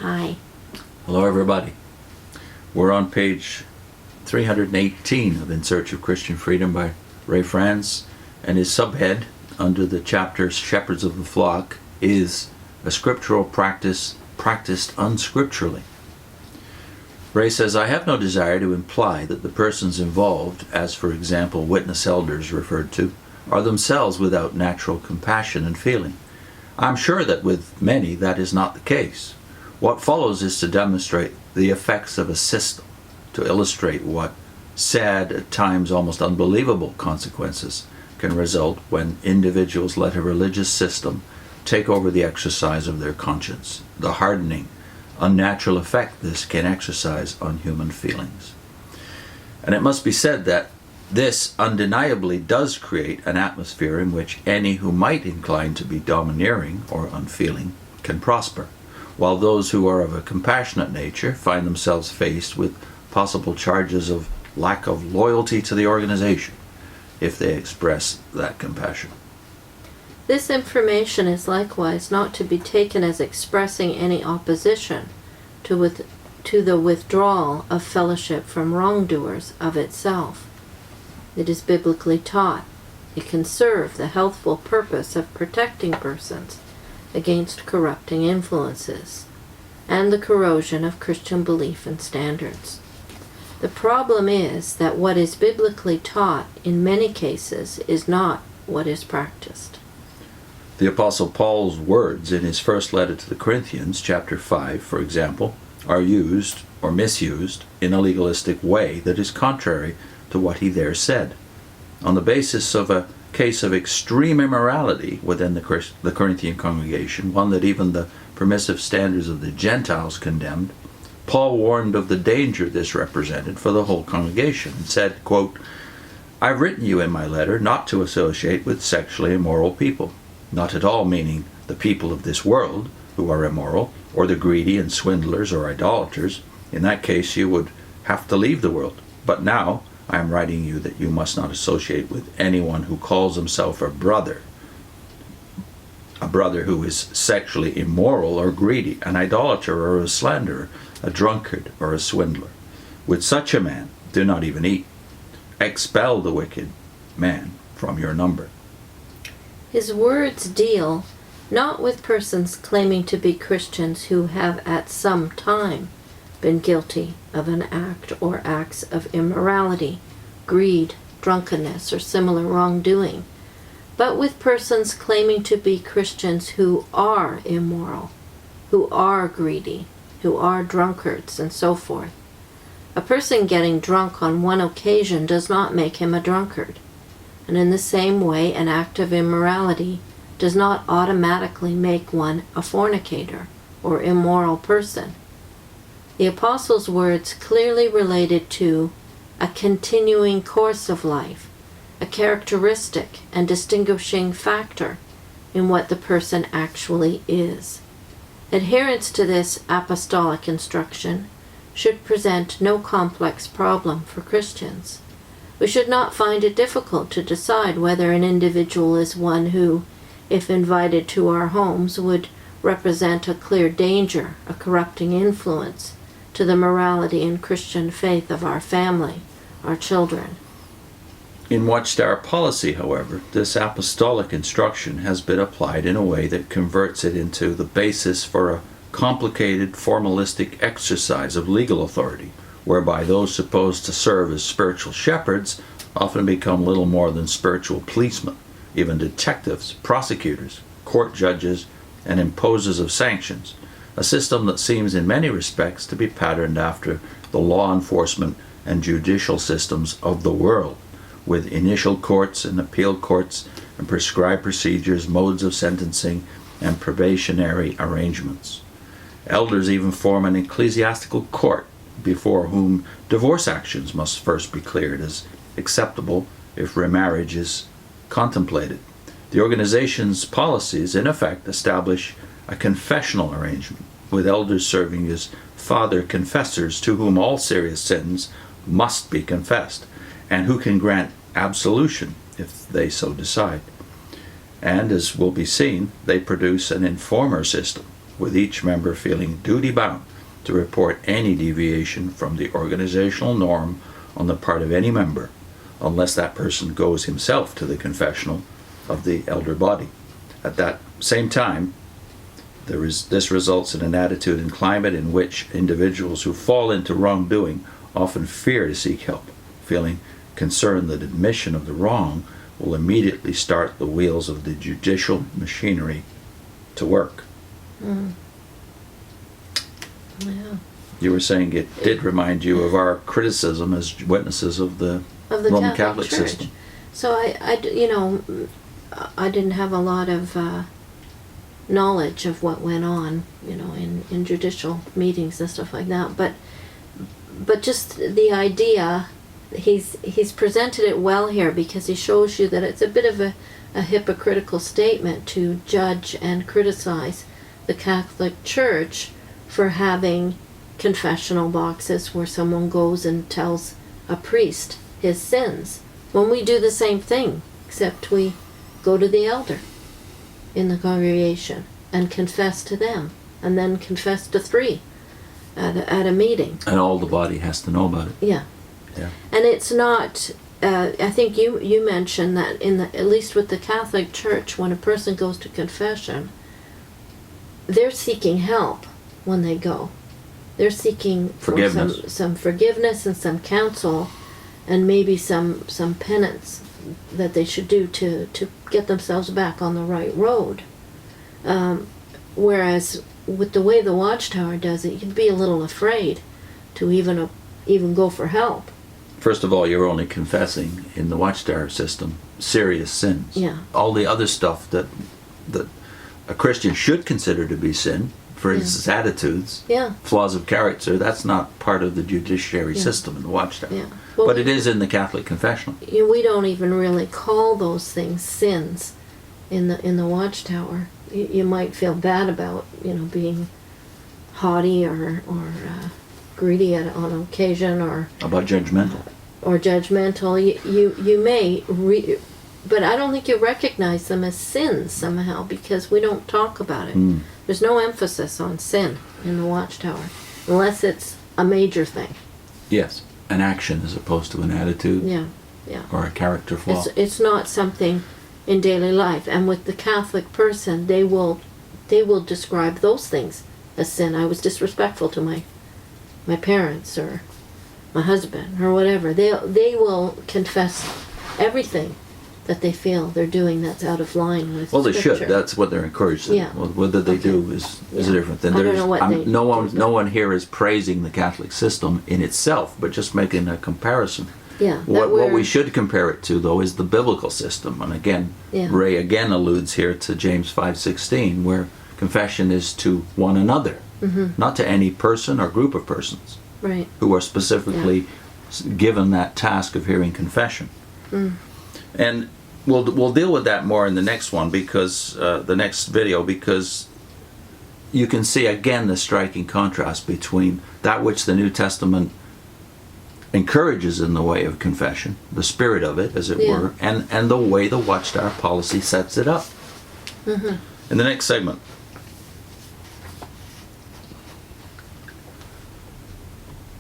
Hi. Hello everybody. We're on page 318 of In Search of Christian Freedom by Franz, and his subhead under the chapter Shepherds of the Flock is a scriptural practice practiced unscripturally. Ray says, I have no desire to imply that the persons involved, as for example witness elders referred to, are themselves without natural compassion and feeling. I'm sure that with many that is not the case. What follows is to demonstrate the effects of a system, to illustrate what sad, at times almost unbelievable consequences can result when individuals let a religious system take over the exercise of their conscience, the hardening, unnatural effect this can exercise on human feelings. And it must be said that this undeniably does create an atmosphere in which any who might incline to be domineering or unfeeling can prosper, while those who are of a compassionate nature find themselves faced with possible charges of lack of loyalty to the organization if they express that compassion. This information is likewise not to be taken as expressing any opposition to the withdrawal of fellowship from wrongdoers of itself. It is biblically taught. It can serve the healthful purpose of protecting persons against corrupting influences and the corrosion of Christian belief and standards. The problem is that what is biblically taught in many cases is not what is practiced. The Apostle Paul's words in his first letter to the Corinthians, chapter 5, for example, are used or misused in a legalistic way that is contrary to what he there said. On the basis of a case of extreme immorality within the Corinthian congregation, one that even the permissive standards of the Gentiles condemned, Paul warned of the danger this represented for the whole congregation and said, quote, I've written you in my letter not to associate with sexually immoral people, not at all meaning the people of this world who are immoral, or the greedy and swindlers or idolaters. In that case you would have to leave the world. But now I am writing you that you must not associate with anyone who calls himself a brother who is sexually immoral or greedy, an idolater or a slanderer, a drunkard or a swindler. With such a man do not even eat. Expel the wicked man from your number. His words deal not with persons claiming to be Christians who have at some time been guilty of an act or acts of immorality, greed, drunkenness, or similar wrongdoing, but with persons claiming to be Christians who are immoral, who are greedy, who are drunkards, and so forth. A person getting drunk on one occasion does not make him a drunkard, and in the same way an act of immorality does not automatically make one a fornicator or immoral person. The Apostle's words clearly related to a continuing course of life, a characteristic and distinguishing factor in what the person actually is. Adherence to this apostolic instruction should present no complex problem for Christians. We should not find it difficult to decide whether an individual is one who, if invited to our homes, would represent a clear danger, a corrupting influence to the morality and Christian faith of our family, our children. In Watchtower policy, however, this apostolic instruction has been applied in a way that converts it into the basis for a complicated, formalistic exercise of legal authority, whereby those supposed to serve as spiritual shepherds often become little more than spiritual policemen, even detectives, prosecutors, court judges, and imposers of sanctions, a system that seems in many respects to be patterned after the law enforcement and judicial systems of the world, with initial courts and appeal courts and prescribed procedures, modes of sentencing, and probationary arrangements. Elders even form an ecclesiastical court before whom divorce actions must first be cleared as acceptable if remarriage is contemplated. The organization's policies, in effect, establish a confessional arrangement, with elders serving as father confessors to whom all serious sins must be confessed, and who can grant absolution if they so decide. And, as will be seen, they produce an informer system, with each member feeling duty-bound to report any deviation from the organizational norm on the part of any member, unless that person goes himself to the confessional of the elder body. At that same time, this results in an attitude and climate in which individuals who fall into wrongdoing often fear to seek help, feeling concerned that admission of the wrong will immediately start the wheels of the judicial machinery to work. Mm. Yeah. You were saying it did remind you of our criticism as witnesses of the Roman Catholic Church. system. So I didn't have a lot of knowledge of what went on, in judicial meetings and stuff like that. But just the idea, he's presented it well here, because he shows you that it's a bit of a hypocritical statement to judge and criticize the Catholic Church for having confessional boxes where someone goes and tells a priest his sins, when we do the same thing, except we go to the elder in the congregation and confess to them, and then confess to three at a meeting. And all the body has to know about it. Yeah. Yeah. And it's not, I think you mentioned that at least with the Catholic Church, when a person goes to confession, they're seeking help when they go. They're seeking forgiveness. For some forgiveness and some counsel, and maybe some penance that they should do to get themselves back on the right road. Whereas with the way the Watchtower does it, you'd be a little afraid to even go for help. First of all, you're only confessing in the Watchtower system serious sins. Yeah. All the other stuff that a Christian should consider to be sin, for instance, attitudes, Yeah. flaws of character, that's not part of the judiciary Yeah. system in the Watchtower. Yeah. Well, But it is in the Catholic confessional. We don't even really call those things sins in the Watchtower. You might feel bad about being haughty or greedy on occasion, or About judgmental. judgmental. You may but I don't think you recognize them as sins somehow, because we don't talk about it. Mm. There's no emphasis on sin in the Watchtower unless it's a major thing. Yes, an action as opposed to an attitude Yeah. or a character flaw. It's not something in daily life. And with the Catholic person, they will describe those things as sin. I was disrespectful to my parents or my husband or whatever. They will confess everything that they feel they're doing that's out of line with Well, they Scripture. should. That's what they're encouraged to. Yeah. Well, whether they Okay. do is Yeah. different. Then I don't know what they no one here is praising the Catholic system in itself, but just making a comparison. Yeah. What we should compare it to, though, is the biblical system. And again, Yeah. Ray again alludes here to James 5:16, where confession is to one another, not to any person or group of persons Right. who are specifically given that task of hearing confession. And we'll deal with that more in the next one, because the next video, because you can see again the striking contrast between that which the New Testament encourages in the way of confession, the spirit of it, as it were, and the way the Watchtower policy sets it up. In the next segment,